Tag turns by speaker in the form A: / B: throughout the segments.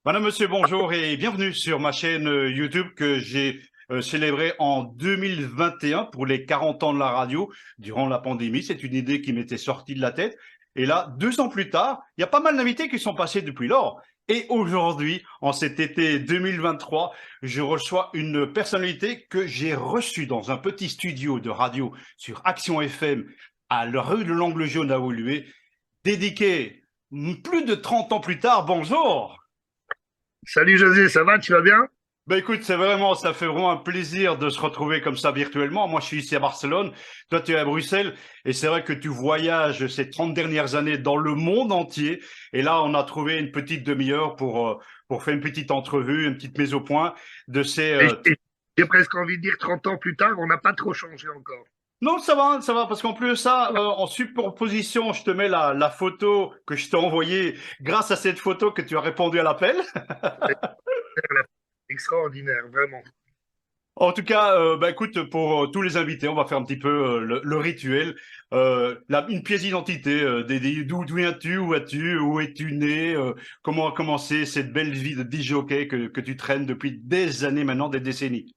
A: Madame, monsieur, bonjour et bienvenue sur ma chaîne YouTube que j'ai célébrée en 2021 pour les 40 ans de la radio durant la pandémie. C'est une idée qui m'était sortie de la tête. Et là, 2 ans plus tard, il y a pas mal d'invités qui sont passés depuis lors. Et aujourd'hui, en cet été 2023, je reçois une personnalité que j'ai reçue dans un petit studio de radio sur Action FM à la rue de l'Angle Jaune à Woluwe, dédié plus de 30 ans plus tard. Bonjour!
B: Salut José, ça va, tu vas bien?
A: Ben écoute, ça fait vraiment un plaisir de se retrouver comme ça virtuellement. Moi, je suis ici à Barcelone, toi, tu es à Bruxelles, et c'est vrai que tu voyages ces 30 dernières années dans le monde entier. Et là, on a trouvé une petite demi-heure pour faire une petite entrevue, une petite mise au point de ces.
B: Et j'ai presque envie de dire 30 ans plus tard, on n'a pas trop changé encore.
A: Non, ça va, parce qu'en plus de ça, en superposition, je te mets la photo que je t'ai envoyée grâce à cette photo que tu as répondu à l'appel.
B: Extraordinaire, vraiment.
A: En tout cas, bah écoute, pour tous les invités, on va faire un petit peu le rituel. Une pièce d'identité, d'où viens-tu, où vas-tu, où es-tu né, comment a commencé cette belle vie de disjockey que tu traînes depuis des années maintenant, des décennies.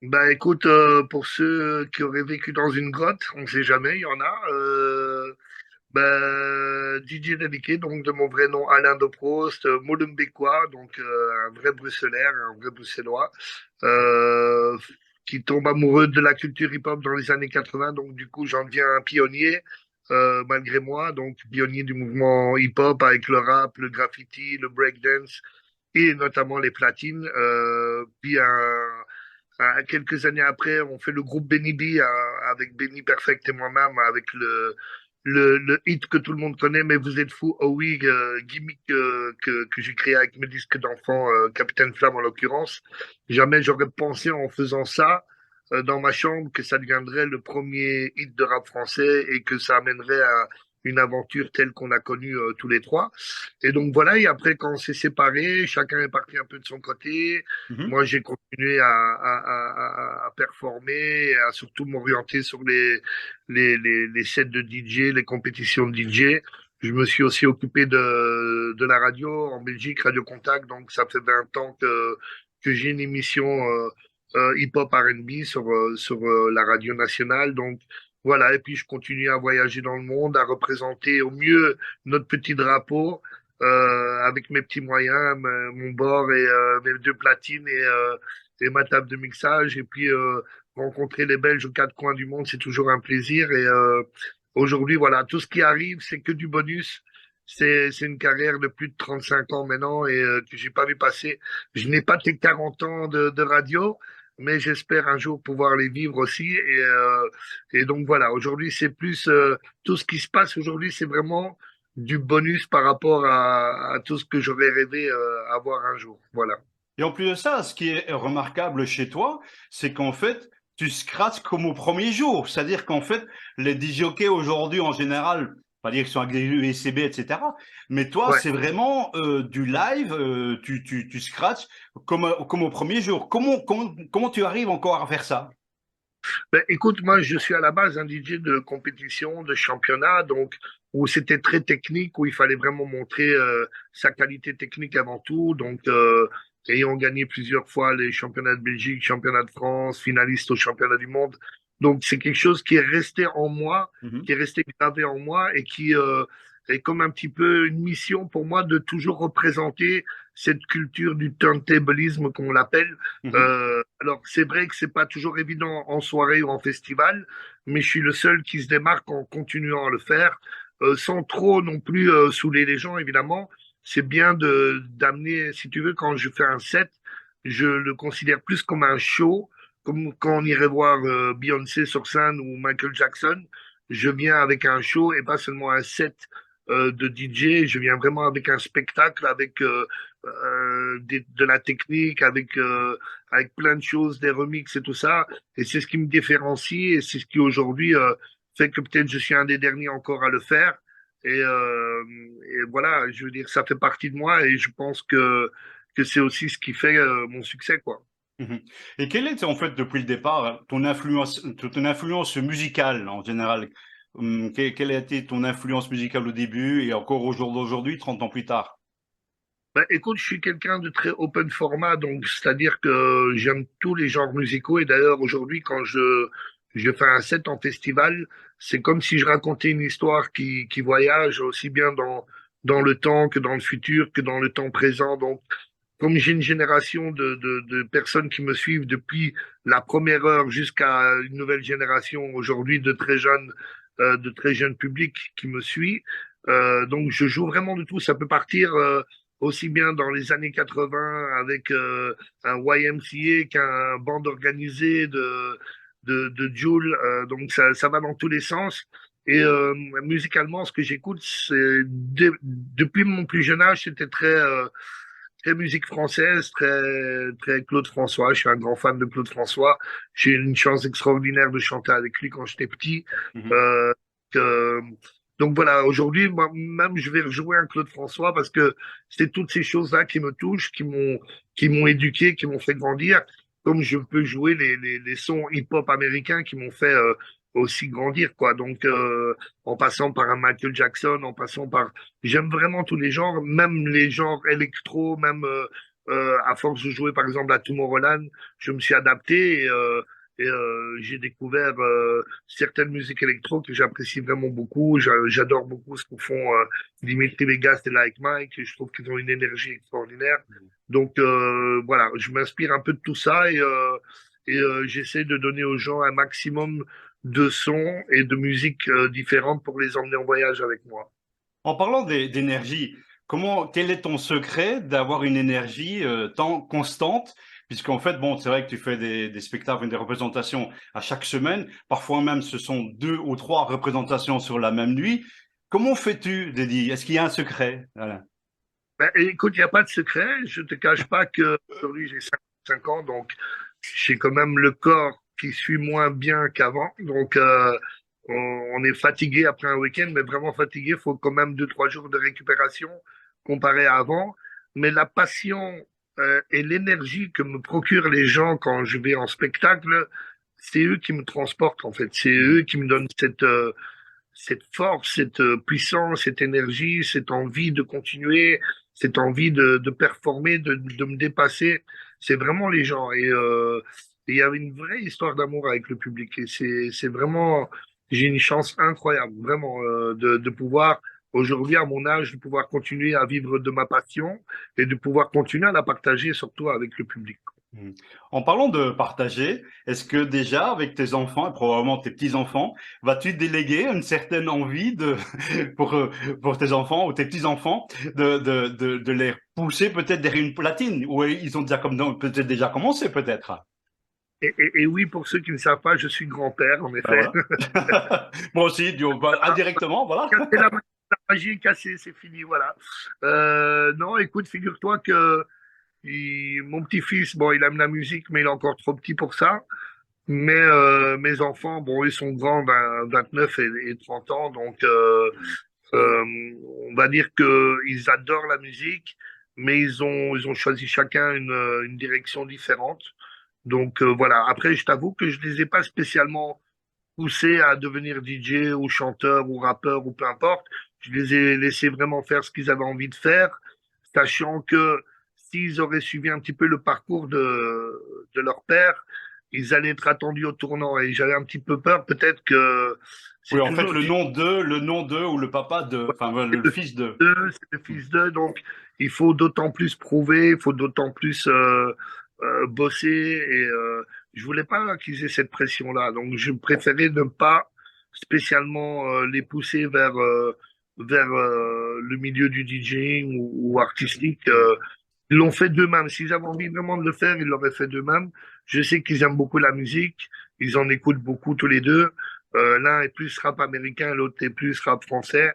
B: Bah écoute, pour ceux qui auraient vécu dans une grotte, on ne sait jamais, il y en a. DJ Dédiqué, donc de mon vrai nom Alain de Prost, Molenbeekois, donc un vrai Bruxellaire, un vrai Bruxellois, euh, qui tombe amoureux de la culture hip-hop dans les années 80. Donc du coup, j'en deviens un pionnier, malgré moi, donc pionnier du mouvement hip-hop avec le rap, le graffiti, le breakdance et notamment les platines. Quelques années après, on fait le groupe Benny B avec Benny Perfect et moi-même, avec le hit que tout le monde connaît, mais vous êtes fou, oh oui, gimmick que j'ai créé avec mes disques d'enfant, Capitaine Flamme en l'occurrence. Jamais j'aurais pensé en faisant ça dans ma chambre que ça deviendrait le premier hit de rap français et que ça amènerait à une aventure telle qu'on a connue tous les trois. Et donc voilà, et après quand on s'est séparés, chacun est parti un peu de son côté.
A: Mhm.
B: Moi, j'ai continué à performer, et à surtout m'orienter sur les sets de DJ, les compétitions de DJ. Je me suis aussi occupé de la radio en Belgique, Radio Contact. Donc, ça fait 20 ans que j'ai une émission hip-hop R&B sur la radio nationale. Donc, voilà. Et puis, je continue à voyager dans le monde, à représenter au mieux notre petit drapeau avec mes petits moyens, mon bord et mes deux platines et ma table de mixage. Et puis, rencontrer les Belges aux quatre coins du monde, c'est toujours un plaisir. Et aujourd'hui, voilà, tout ce qui arrive, c'est que du bonus. C'est une carrière de plus de 35 ans maintenant et que j'ai pas vu passer. Je n'ai pas tes 40 ans de radio, mais j'espère un jour pouvoir les vivre aussi. Et donc voilà, aujourd'hui, c'est plus tout ce qui se passe aujourd'hui, c'est vraiment du bonus par rapport à tout ce que j'aurais rêvé avoir un jour. Voilà.
A: Et en plus de ça, ce qui est remarquable chez toi, c'est qu'en fait, tu scratches comme au premier jour. C'est-à-dire qu'en fait, les disjockeys aujourd'hui, en général, pas dire qu'ils sont avec des USB, etc. Mais toi,
B: Ouais.
A: c'est vraiment du live, tu scratches comme au premier jour. Comment tu arrives encore à faire ça?
B: Ben, écoute, moi, je suis à la base un DJ de compétition, de championnat, donc où c'était très technique, où il fallait vraiment montrer sa qualité technique avant tout. Donc, ayant gagné plusieurs fois les championnats de Belgique, championnats de France, finaliste au championnat du monde. Donc, c'est quelque chose qui est resté en moi, qui
A: Mhm,
B: est resté gravé en moi et qui est comme un petit peu une mission pour moi de toujours représenter cette culture du turntablisme, comme on l'appelle.
A: mhm.
B: Alors, c'est vrai que c'est pas toujours évident en soirée ou en festival, mais je suis le seul qui se démarque en continuant à le faire, sans trop non plus saouler les gens, évidemment. C'est bien de d'amener, si tu veux, quand je fais un set, je le considère plus comme un show, comme quand on irait voir Beyoncé sur scène ou Michael Jackson. Je viens avec un show et pas seulement un set de DJ. Je viens vraiment avec un spectacle, avec de la technique, avec plein de choses, des remixes et tout ça. Et c'est ce qui me différencie et c'est ce qui aujourd'hui fait que peut-être je suis un des derniers encore à le faire. Et voilà, je veux dire, ça fait partie de moi et je pense que c'est aussi ce qui fait mon succès, quoi.
A: Mhm. Et quelle est en fait depuis le départ ton influence musicale en général? Quelle a été ton influence musicale au début et encore au jour d'aujourd'hui, 30 ans plus tard?
B: Bah, écoute, je suis quelqu'un de très open format, donc c'est-à-dire que j'aime tous les genres musicaux. Et d'ailleurs, aujourd'hui, quand je fais un set en festival, c'est comme si je racontais une histoire qui voyage aussi bien dans le temps que dans le futur, que dans le temps présent. Donc, comme j'ai une génération de personnes qui me suivent depuis la première heure jusqu'à une nouvelle génération aujourd'hui de très jeunes publics qui me suit, donc je joue vraiment de tout. Ça peut partir aussi bien dans les années 80 avec un YMCA qu'un bande organisée de Jul. Donc ça va dans tous les sens. Et musicalement, ce que j'écoute, depuis mon plus jeune âge, c'était très musique française, très Claude François. Je suis un grand fan de Claude François. J'ai eu une chance extraordinaire de chanter avec lui quand j'étais petit.
A: Mhm.
B: Euh, que- donc voilà, aujourd'hui, moi, même je vais rejouer un Claude François parce que c'est toutes ces choses-là qui me touchent, qui m'ont éduqué, qui m'ont fait grandir. Comme je peux jouer les sons hip-hop américains qui m'ont fait aussi grandir, quoi. Donc, en passant par un Michael Jackson, en passant par j'aime vraiment tous les genres, même les genres électro, même à force de jouer par exemple à Tomorrowland, je me suis adapté et j'ai découvert certaines musiques électro que j'apprécie vraiment beaucoup. J'adore beaucoup ce que font Dimitri Vegas et Like Mike. Je trouve qu'ils ont une énergie extraordinaire. Donc voilà, je m'inspire un peu de tout ça et j'essaie de donner aux gens un maximum de sons et de musiques différentes pour les emmener en voyage avec moi.
A: En parlant d'énergie, quel est ton secret d'avoir une énergie tant constante? Puisqu'en fait, bon, c'est vrai que tu fais des spectacles, des représentations à chaque semaine. Parfois même, ce sont 2 ou 3 représentations sur la même nuit. Comment fais-tu, Dédi? Est-ce qu'il y a un secret? Voilà.
B: Ben, écoute, il n'y a pas de secret. Je te cache pas que aujourd'hui j'ai 55 ans, donc j'ai quand même le corps qui suit moins bien qu'avant. Donc on est fatigué après un week-end, mais vraiment fatigué. Il faut quand même 2, 3 jours de récupération comparé à avant. Mais la passion et l'énergie que me procurent les gens quand je vais en spectacle, c'est eux qui me transportent en fait. C'est eux
A: Mhm.
B: qui me donnent cette force, cette puissance, cette énergie, cette envie de continuer, cette envie de performer, de me dépasser. C'est vraiment les gens. Et il y avait une vraie histoire d'amour avec le public. Et c'est vraiment, j'ai une chance incroyable, vraiment, de pouvoir, aujourd'hui, à mon âge, de pouvoir continuer à vivre de ma passion et de pouvoir continuer à la partager, surtout avec le public.
A: Mhm. En parlant de partager, est-ce que déjà avec tes enfants et probablement tes petits-enfants, vas-tu déléguer une certaine envie pour, euh, pour tes enfants ou tes petits-enfants de les pousser peut-être derrière une platine ou ils ont déjà peut-être déjà commencé peut-être?
B: Et oui, pour ceux qui ne savent pas, je suis grand-père, en
A: Ben
B: effet.
A: voilà. Moi aussi, bah, indirectement, voilà.
B: Casser la magie est cassée, c'est fini, voilà. Non, écoute, figure-toi que mon petit-fils, bon, il aime la musique, mais il est encore trop petit pour ça. Mais mes enfants, bon, ils sont grands, 29 et 30 ans, donc euh, on va dire que ils adorent la musique, mais ils ont choisi chacun une direction différente. Donc voilà. Après, je t'avoue que je les ai pas spécialement poussés à devenir DJ ou chanteur ou rappeur ou peu importe. Je les ai laissés vraiment faire ce qu'ils avaient envie de faire, sachant que s'ils auraient suivi un petit peu le parcours de leur père, ils allaient être attendus au tournant. Et j'avais un petit peu peur, peut-être que
A: Oui,
B: c'est
A: en fait,
B: toujours difficile.
A: le nom de ou le papa de, enfin, voilà,
B: C'est
A: le
B: le
A: fils de.
B: fils d'eux, c'est le fils d'eux, donc il faut d'autant plus prouver, il faut d'autant plus bosser. Et je voulais pas qu'ils aient cette pression-là, donc je préférais ne pas spécialement les pousser vers le milieu du DJing ou artistique. Ils l'ont fait d'eux-mêmes. S'ils avaient envie vraiment de le faire, ils l'auraient fait d'eux-mêmes. Je sais qu'ils aiment beaucoup la musique, ils en écoutent beaucoup tous les deux. L'un est plus rap américain, l'autre est plus rap français.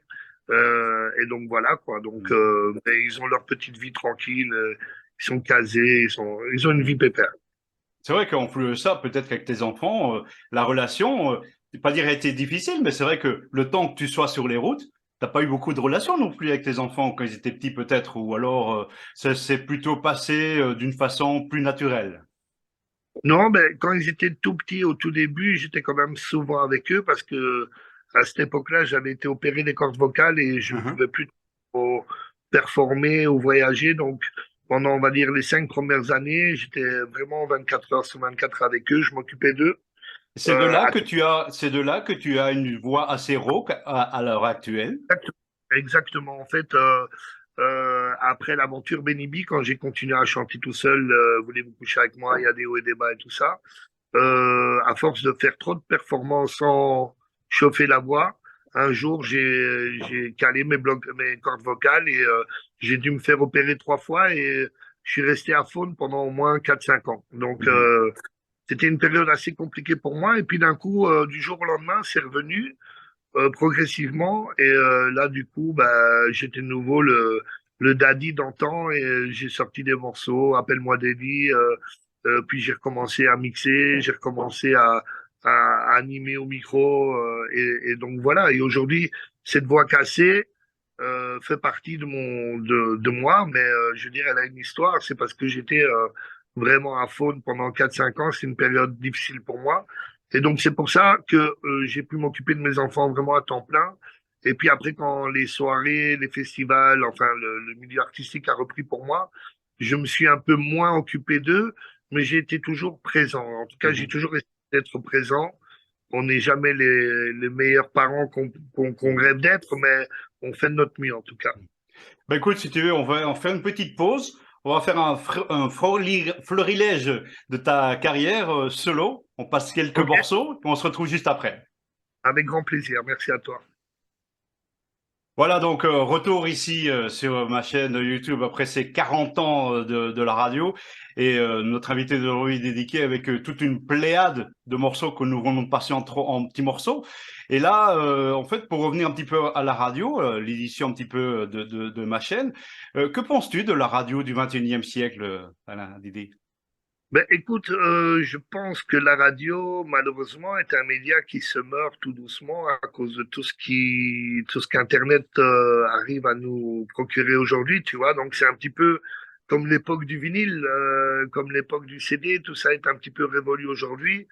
B: Et donc voilà quoi. Donc mais ils ont leur petite vie tranquille, ils sont casés, ils ont une vie pépère.
A: C'est vrai qu'en plus de ça, peut-être qu'avec tes enfants, la relation, je vais pas dire a été difficile, mais c'est vrai que le temps que tu sois sur les routes, t'as pas eu beaucoup de relations non plus avec tes enfants quand ils étaient petits peut-être, ou alors ça s'est plutôt passé d'une façon plus naturelle.
B: Non, ben quand ils étaient tout petits au tout début, j'étais quand même souvent avec eux parce que à cette époque-là, j'avais été opéré des cordes vocales et je
A: Mhm.
B: pouvais plus performer ou voyager. Donc, pendant, on va dire, les 5 premières années, j'étais vraiment 24 heures sur 24 avec eux. Je m'occupais d'eux.
A: C'est de là
B: À
A: que c'est de là que tu as une voix assez rauque à l'heure actuelle.
B: Exactement. En fait, après l'aventure Benibi, quand j'ai continué à chanter tout seul, Voulez-vous coucher avec moi, il y a des hauts et des bas et tout ça, à force de faire trop de performances sans chauffer la voix, un jour, j'ai calé mes cordes vocales et j'ai dû me faire opérer 3 fois et je suis resté à faune pendant au moins 4 5 ans. Donc,
A: Mhm.
B: c'était une période assez compliquée pour moi. Et puis d'un coup, du jour au lendemain, c'est revenu progressivement. Et là, du coup, bah, j'étais de nouveau le daddy d'antan et j'ai sorti des morceaux, Appelle-moi Daddy. Puis j'ai recommencé à mixer, j'ai recommencé à animer au micro. Et donc voilà. Et aujourd'hui, cette voix cassée fait partie de moi, mais je veux dire, elle a une histoire. C'est parce que j'étais vraiment à faune pendant 4 5 ans. C'est une période difficile pour moi. Et donc, c'est pour ça que j'ai pu m'occuper de mes enfants vraiment à temps plein. Et puis après, quand les soirées, les festivals, enfin, le milieu artistique a repris pour moi, je me suis un peu moins occupé d'eux, mais j'ai été toujours présent. En tout cas, j'ai
A: Mhm.
B: toujours essayé d'être présent. On n'est jamais les meilleurs parents qu'on rêve d'être, mais on fait de notre mieux, en tout cas.
A: Ben écoute, si tu veux, on va en faire une petite pause. On va faire un florilège de ta carrière solo. On passe quelques
B: OK?
A: morceaux, puis on se retrouve juste après.
B: Avec grand plaisir. Merci à toi.
A: Voilà donc retour ici sur ma chaîne YouTube après ces 40 ans de la radio et notre invité d'aujourd'hui est dédié avec toute une pléiade de morceaux que nous venons de passer en petits morceaux. Et là, en fait, pour revenir un petit peu à la radio, l'édition un petit peu de ma chaîne, que penses-tu de la radio du 21e siècle, Alain Didier?
B: Ben, écoute, je pense que la radio, malheureusement, est un média qui se meurt tout doucement à cause de tout ce qu'Internet arrive à nous procurer aujourd'hui, tu vois. Donc, c'est un petit peu comme l'époque du vinyle, comme l'époque du CD, tout ça est un petit peu révolu aujourd'hui.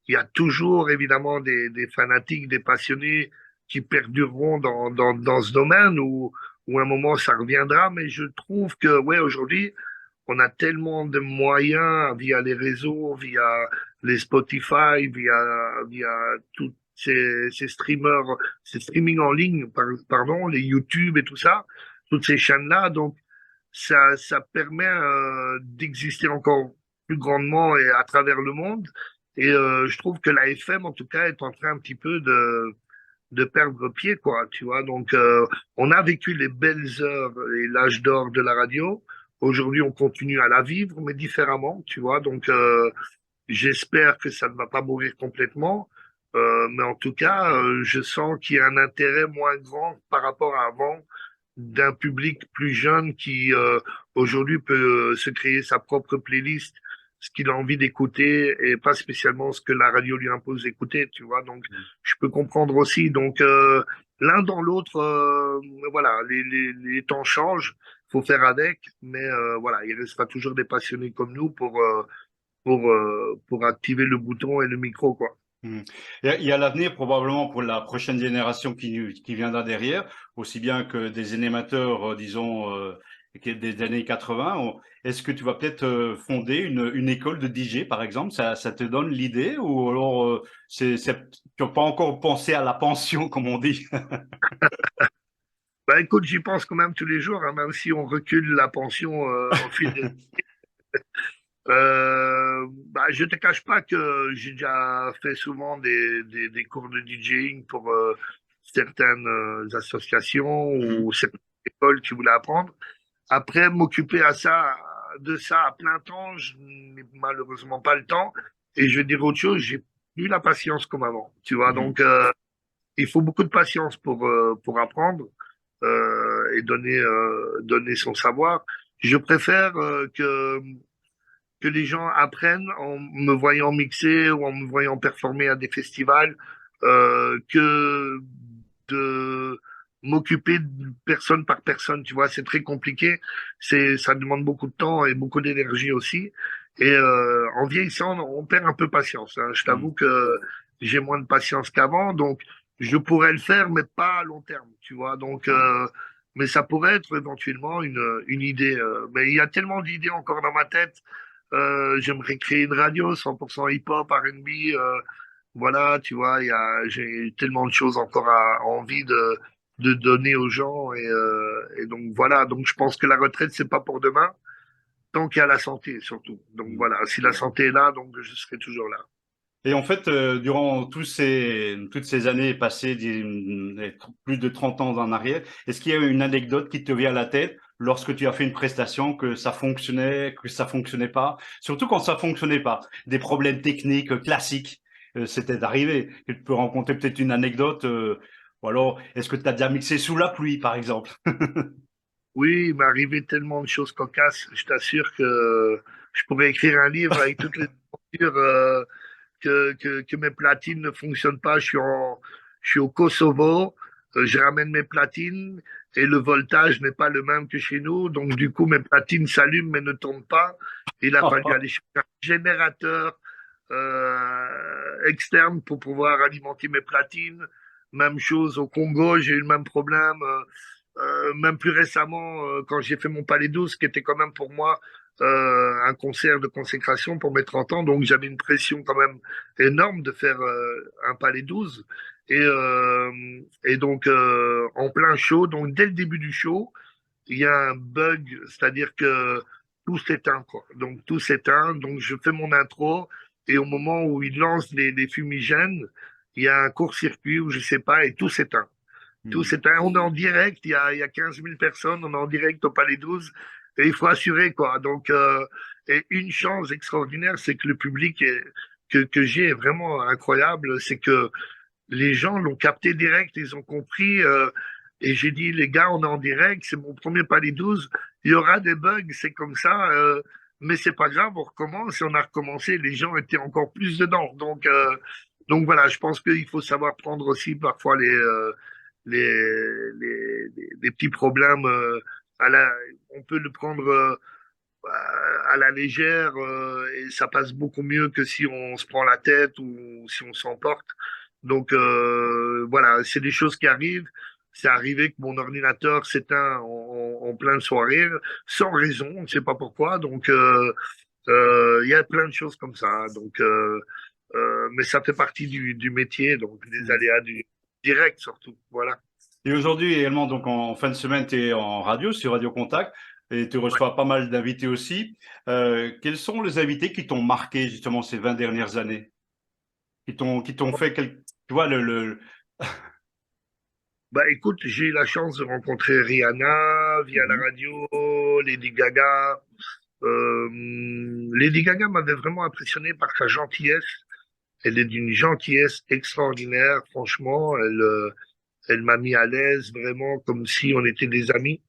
B: Il y a toujours évidemment des fanatiques, des passionnés qui perdureront dans ce domaine où à un moment ça reviendra. Mais je trouve que ouais, aujourd'hui, on a tellement de moyens via les réseaux, via les Spotify, via tous ces streamers, ces streaming en ligne, pardon, les YouTube et tout ça, toutes ces chaînes-là. Donc, ça permet d'exister encore plus grandement et à travers le monde. Et je trouve que la FM, en tout cas, est en train un petit peu de perdre pied, quoi, tu vois. Donc, on a vécu les belles heures et l'âge d'or de la radio. Aujourd'hui, on continue à la vivre, mais différemment, tu vois. Donc, j'espère que ça ne va pas mourir complètement. Mais en tout cas, je sens qu'il y a un intérêt moins grand par rapport à avant d'un public plus jeune qui aujourd'hui peut se créer sa propre playlist, ce qu'il a envie d'écouter et pas spécialement ce que la radio lui impose d'écouter, tu vois. Donc, je peux comprendre aussi. Donc, l'un dans l'autre, voilà, les temps changent, faut faire avec, mais voilà, il restera toujours des passionnés comme nous pour activer le bouton et le micro, quoi.
A: Hmm. Il y a l'avenir probablement pour la prochaine génération qui viendra derrière, aussi bien que des animateurs, disons, des années 80. Est-ce que tu vas peut-être fonder une école de DJ, par exemple? Ça te donne l'idée ou alors tu n'as pas encore pensé à la pension, comme on dit?
B: Bah écoute, j'y pense quand même tous les jours, hein, même si on recule la pension au fil des... Bah, je te cache pas que j'ai déjà fait souvent des cours de DJing pour certaines associations
A: Mhm.
B: ou certaines écoles qui voulaient apprendre. Après, m'occuper de ça à plein temps, je n'ai malheureusement pas le temps. Et je vais dire autre chose, j'ai plus la patience comme avant. Tu vois,
A: Mhm.
B: donc il faut beaucoup de patience pour apprendre et donner son savoir. Je préfère que les gens apprennent en me voyant mixer ou en me voyant performer à des festivals, que de m'occuper de personne par personne. Tu vois, c'est très compliqué. Ça demande beaucoup de temps et beaucoup d'énergie aussi. Et en vieillissant, on perd un peu patience, hein. Je
A: Mhm.
B: t'avoue que j'ai moins de patience qu'avant, donc je pourrais le faire, mais pas à long terme. Tu vois, donc mais ça pourrait être éventuellement une idée. Mais il y a tellement d'idées encore dans ma tête. J'aimerais créer une radio 100% hip-hop, R&B. Voilà, tu vois, j'ai tellement de choses encore envie de donner aux gens. Et donc voilà, donc je pense que la retraite, c'est pas pour demain, tant qu'il y a la santé surtout. Donc voilà, si la santé est là, donc je serai toujours là.
A: Et en fait, durant toutes ces années passées, plus de 30 ans en arrière, est-ce qu'il y a une anecdote qui te vient à la tête lorsque tu as fait une prestation, que ça fonctionnait pas? Surtout quand ça fonctionnait pas. Des problèmes techniques classiques, c'était arrivé. Tu peux rencontrer peut-être une anecdote, ou alors, est-ce que tu as déjà mixé sous la pluie, par exemple?
B: Oui, il m'est arrivé tellement de choses cocasses. Je t'assure que je pourrais écrire un livre avec toutes les aventures que mes platines ne fonctionnent pas. Je suis au Kosovo, je ramène mes platines et le voltage n'est pas le même que chez nous. Donc, du coup, mes platines s'allument mais ne tournent pas. Il a fallu aller chercher un générateur externe pour pouvoir alimenter mes platines. Même chose au Congo, j'ai eu le même problème. Même plus récemment, quand j'ai fait mon Palais 12, qui était quand même pour moi un concert de consécration pour mes 30 ans, donc j'avais une pression quand même énorme de faire un Palais 12. Et donc, en plein show, donc dès le début du show, il y a un bug, c'est-à-dire que tout s'éteint, quoi. Donc tout s'éteint, donc je fais mon intro, et au moment où il lance les fumigènes, il y a un court-circuit ou je sais pas, et tout s'éteint. Tout
A: Hmm.
B: s'éteint. On est en direct, il y a 15 000 personnes, on est en direct au Palais 12, et il faut assurer, quoi. Donc, et une chance extraordinaire, c'est que le public que j'ai est vraiment incroyable, c'est que les gens l'ont capté direct, ils ont compris. Et j'ai dit, les gars, on est en direct, c'est mon premier Palais 12, il y aura des bugs, c'est comme ça, mais c'est pas grave, on recommence et on a recommencé, les gens étaient encore plus dedans. Donc voilà, je pense qu'il faut savoir prendre aussi parfois les petits problèmes on peut le prendre à la légère et ça passe beaucoup mieux que si on se prend la tête ou si on s'emporte. Donc voilà, c'est des choses qui arrivent. C'est arrivé que mon ordinateur s'éteint en pleine soirée, sans raison, on ne sait pas pourquoi. Donc il y a plein de choses comme ça. Donc, mais ça fait partie du métier, donc des
A: Hmm.
B: aléas du direct surtout. Voilà.
A: Et aujourd'hui également, donc en fin de semaine, tu es en radio, sur Radio Contact, et tu
B: Ouais.
A: reçois pas mal d'invités aussi. Quels sont les invités qui t'ont marqué justement ces 20 dernières années? Qui t'ont fait tu vois,
B: Bah écoute, j'ai eu la chance de rencontrer Rihanna via la
A: Mhm.
B: radio, Lady Gaga. Lady Gaga m'avait vraiment impressionné par sa gentillesse. Elle est d'une gentillesse extraordinaire, franchement. Elle m'a mis à l'aise, vraiment, comme si on était des amis.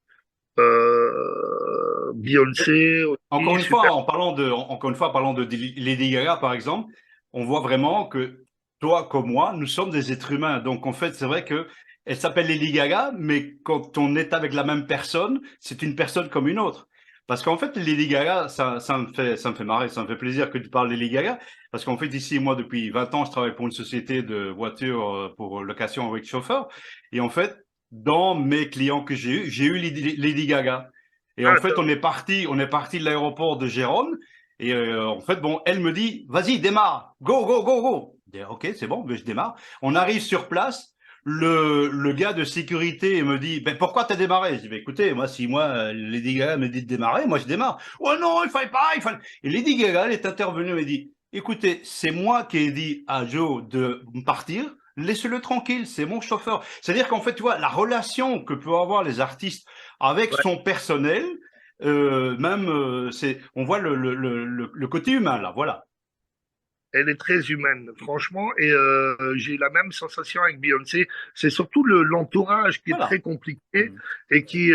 B: Beyoncé
A: Encore
B: aussi,
A: une
B: super.
A: fois, encore une fois, parlant de Lady Gaga, par exemple, on voit vraiment que toi comme moi, nous sommes des êtres humains. Donc, en fait, c'est vrai que elle s'appelle Lady Gaga, mais quand on est avec la même personne, c'est une personne comme une autre. Parce qu'en fait, Lady Gaga, ça me fait marrer, ça me fait plaisir que tu parles de Lady Gaga. Parce qu'en fait, ici, moi, depuis 20 ans, je travaille pour une société de voitures pour location avec chauffeur. Et en fait, dans mes clients que j'ai eu Lady Gaga. Et en
B: Ah,
A: fait, on est parti de l'aéroport de Gérone. Et en fait, bon, elle me dit, vas-y, démarre, go, go, go, go. Je dis, ok, c'est bon, mais je démarre. On arrive sur place. Le gars de sécurité me dit, ben pourquoi t'as démarré? Je dis, ben écoutez, moi, si moi, Lady Gaga me dit de démarrer, moi je démarre. Oh non, il fallait pas, il fallait. Et Lady Gaga, elle est intervenue, elle me dit, écoutez, c'est moi qui ai dit à Joe de partir. Laissez-le tranquille, c'est mon chauffeur. C'est-à-dire qu'en fait, tu vois, la relation que peuvent avoir les artistes avec
B: ouais.
A: son personnel, même, on voit le côté humain là, voilà.
B: Elle est très humaine, franchement, et j'ai la même sensation avec Beyoncé. C'est surtout l'entourage qui est très
A: Voilà.
B: compliqué et qui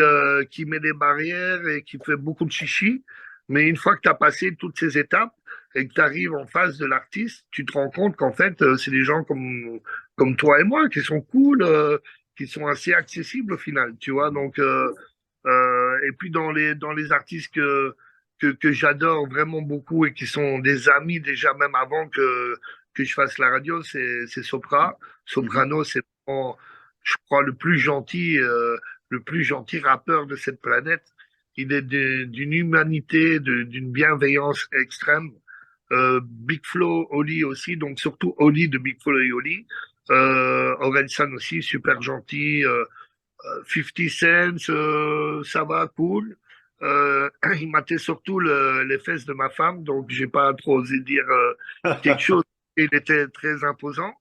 B: met des barrières et qui fait beaucoup de chichi. Mais une fois que tu as passé toutes ces étapes et que tu arrives en face de l'artiste, tu te rends compte qu'en fait, c'est des gens comme toi et moi qui sont cool, qui sont assez accessibles au final, tu vois. Donc, et puis dans les artistes que j'adore vraiment beaucoup et qui sont des amis déjà même avant que je fasse la radio, c'est Sopra.
A: Mhm.
B: Soprano, c'est vraiment, je crois, le plus gentil le plus gentil rappeur de cette planète. Il est d'une humanité, d'une bienveillance extrême. Big Flo, Oli aussi, donc surtout Oli de Big Flo et Oli. Orelsan aussi, super gentil. 50 Cent, ça va, cool. Il matait surtout les fesses de ma femme, donc j'ai pas trop osé dire quelque chose. Il était très imposant.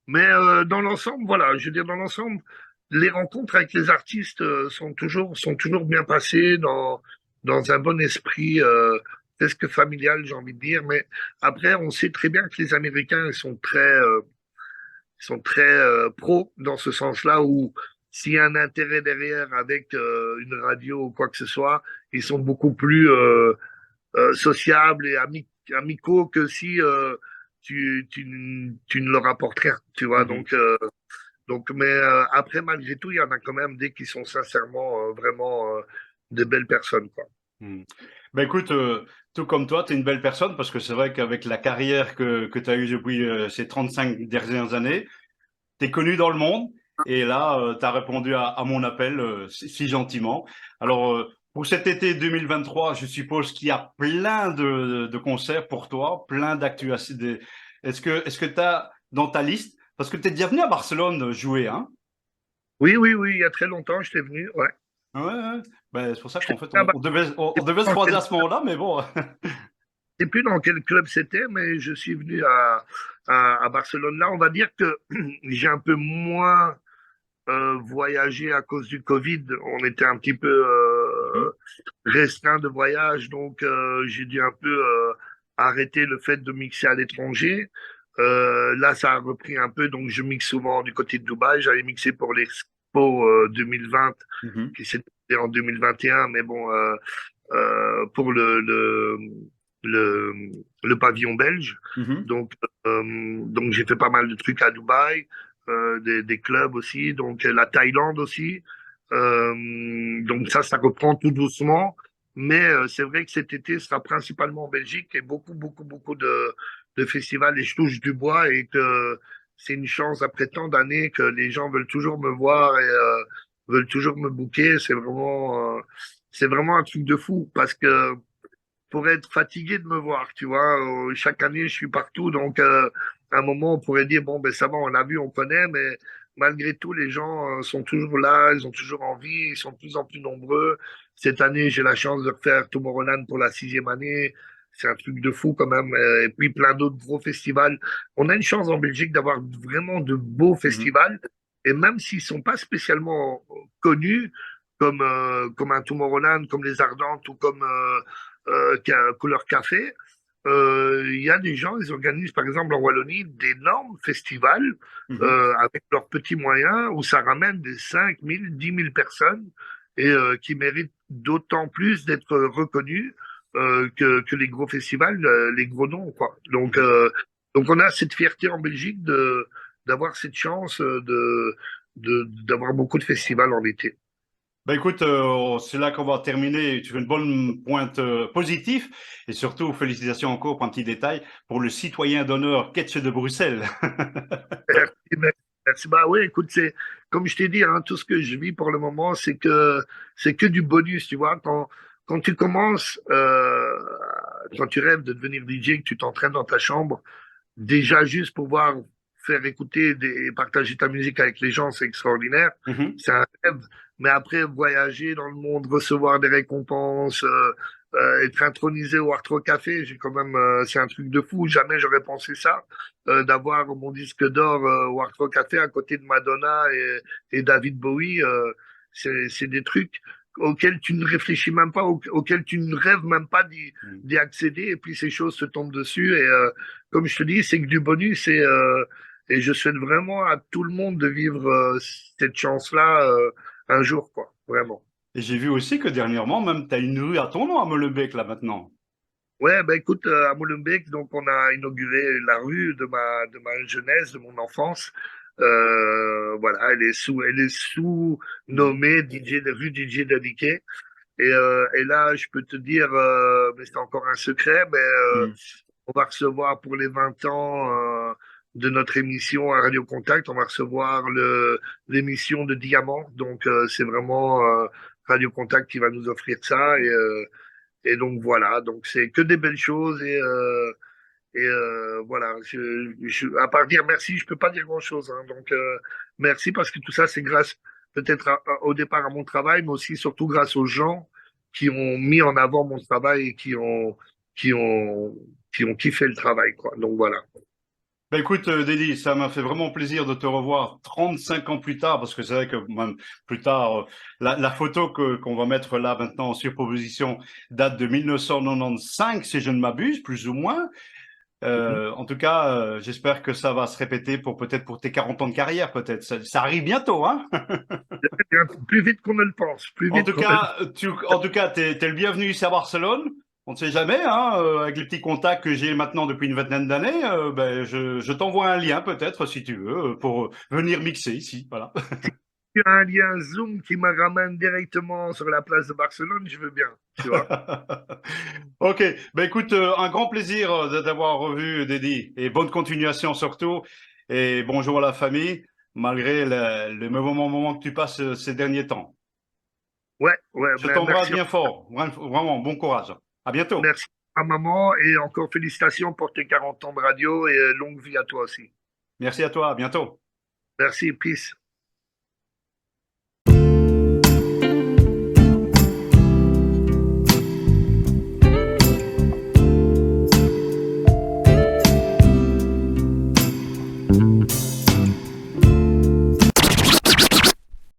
B: Mais dans l'ensemble, voilà, je veux dire, dans l'ensemble, les rencontres avec les artistes sont toujours bien passées dans un bon esprit presque familial, j'ai envie de dire. Mais après, on sait très bien que les Américains sont très pro dans ce sens-là où s'il y a un intérêt derrière avec une radio ou quoi que ce soit, ils sont beaucoup plus sociables et amicaux que si tu ne leur apportes rien, tu vois.
A: Mhm.
B: Donc, mais après, malgré tout, il y en a quand même des qui sont sincèrement vraiment de belles personnes, quoi.
A: Mhm. Ben écoute, tout comme toi, tu es une belle personne parce que c'est vrai qu'avec la carrière que tu as eue depuis ces 35 dernières années, tu es connu dans le monde et là, tu as répondu à mon appel si gentiment. Alors, pour cet été 2023, je suppose qu'il y a plein de concerts pour toi, plein d'actualités. Est-ce que tu as dans ta liste, parce que tu es déjà venu à Barcelone jouer, hein?
B: Oui, oui, oui, il y a très longtemps, j'étais venu, ouais.
A: Ouais, ouais. Ben, c'est pour ça qu'en
B: J'étais
A: fait,
B: venu à
A: on devait se croiser à ce moment-là, mais bon.
B: sais plus dans quel club c'était, mais je suis venu à Barcelone. Là, on va dire que j'ai un peu moins voyagé à cause du Covid. On était un petit peu
A: Mhm,
B: restreint de voyage, donc j'ai dû un peu arrêter le fait de mixer à l'étranger. Là, ça a repris un peu, donc je mixe souvent du côté de Dubaï. J'avais mixé pour l'Expo 2020,
A: mhm,
B: qui s'était en 2021, mais bon, pour le, le pavillon belge.
A: mhm.
B: Donc, donc j'ai fait pas mal de trucs à Dubaï, des clubs aussi, donc la Thaïlande aussi. Donc ça reprend tout doucement. Mais c'est vrai que cet été sera principalement en Belgique et beaucoup de festivals. Et je touche du bois et que c'est une chance après tant d'années que les gens veulent toujours me voir et veulent toujours me booker. C'est vraiment un truc de fou parce que pour être fatigué de me voir, tu vois, chaque année je suis partout, donc à un moment on pourrait dire bon ben ça va, on l'a vu, on connaît, mais malgré tout les gens sont toujours là, ils ont toujours envie, ils sont de plus en plus nombreux. Cette année j'ai la chance de refaire Tomorrowland pour la 6e année. C'est un truc de fou quand même. Et puis plein d'autres gros festivals. On a une chance en Belgique d'avoir vraiment de beaux
A: Mhm.
B: festivals. Et même s'ils sont pas spécialement connus, comme un Tomorrowland, comme les Ardentes ou comme couleur café, il y a des gens, ils organisent par exemple en Wallonie d'énormes festivals
A: Mhm.
B: avec leurs petits moyens où ça ramène des 5 000, 10 000 personnes et qui méritent d'autant plus d'être reconnus que les gros festivals, les gros noms, quoi.
A: Mhm.
B: Donc on a cette fierté en Belgique d'avoir cette chance d'avoir beaucoup de festivals en été.
A: Ben écoute, c'est là qu'on va terminer sur une bonne pointe positive et surtout félicitations encore pour un petit détail pour le citoyen d'honneur Ketch de Bruxelles.
B: Merci, merci. Bah oui, écoute, c'est comme je t'ai dit, hein, tout ce que je vis pour le moment, c'est que du bonus, tu vois. Quand tu commences, quand tu rêves de devenir DJ, que tu t'entraînes dans ta chambre, déjà juste pouvoir faire écouter et partager ta musique avec les gens, c'est extraordinaire.
A: Mhm.
B: C'est un rêve. Mais après, voyager dans le monde, recevoir des récompenses, être intronisé au Art Rock Café, j'ai quand même, c'est un truc de fou. Jamais j'aurais pensé ça, d'avoir mon disque d'or au Art Rock Café à côté de Madonna et David Bowie. C'est des trucs auxquels tu ne réfléchis même pas, auxquels tu ne rêves même pas
A: Mhm.
B: d'y accéder. Et puis ces choses se tombent dessus. Et comme je te dis, c'est que du bonus. Et je souhaite vraiment à tout le monde de vivre cette chance-là un jour, quoi. Vraiment.
A: Et j'ai vu aussi que dernièrement, même, tu as une rue à ton nom à Molenbeek là maintenant.
B: Ouais, ben écoute, à Molenbeek, donc on a inauguré la rue de ma jeunesse, de mon enfance. Voilà, elle est sous
A: Mhm.
B: nommée DJ, rue DJ Dediqué. Et là, je peux te dire, mais c'est encore un secret, mais
A: Mhm.
B: on va recevoir pour les 20 ans de notre émission à Radio Contact. On va recevoir l'émission de Diamant. Donc, c'est vraiment Radio Contact qui va nous offrir ça. Et donc, voilà. Donc, c'est que des belles choses. Voilà. À part dire merci, je peux pas dire grand-chose, hein. Donc, merci parce que tout ça, c'est grâce peut-être au départ à mon travail, mais aussi surtout grâce aux gens qui ont mis en avant mon travail et qui ont, qui ont kiffé le travail, quoi. Donc, voilà.
A: Ben écoute, Dédi, ça m'a fait vraiment plaisir de te revoir 35 ans plus tard, parce que c'est vrai que même plus tard, la photo qu'on va mettre là maintenant en surposition date de 1995, si je ne m'abuse, plus ou moins.
B: Mhm.
A: En tout cas, j'espère que ça va se répéter pour peut-être pour tes 40 ans de carrière, peut-être. Ça arrive bientôt, hein?
B: Plus vite qu'on ne le pense, plus
A: En
B: vite
A: tout
B: qu'on ne le
A: cas, t'es le bienvenu ici à Barcelone. On ne sait jamais, hein, avec les petits contacts que j'ai maintenant depuis une vingtaine d'années, ben, je t'envoie un lien peut-être si tu veux pour venir mixer ici. Voilà.
B: y a un lien Zoom qui me ramène directement sur la place de Barcelone, je veux bien, tu vois.
A: Ok, ben écoute, un grand plaisir d'avoir revu Dédi et bonne continuation surtout. Et bonjour à la famille, malgré le mauvais moment que tu passes ces derniers temps.
B: Ouais, ouais,
A: Je
B: mais
A: t'embrasse
B: merci,
A: bien fort. Vraiment, bon courage. À bientôt.
B: merci à maman et encore félicitations pour tes 40 ans de radio et longue vie à toi aussi.
A: Merci à toi. À bientôt.
B: Merci, peace.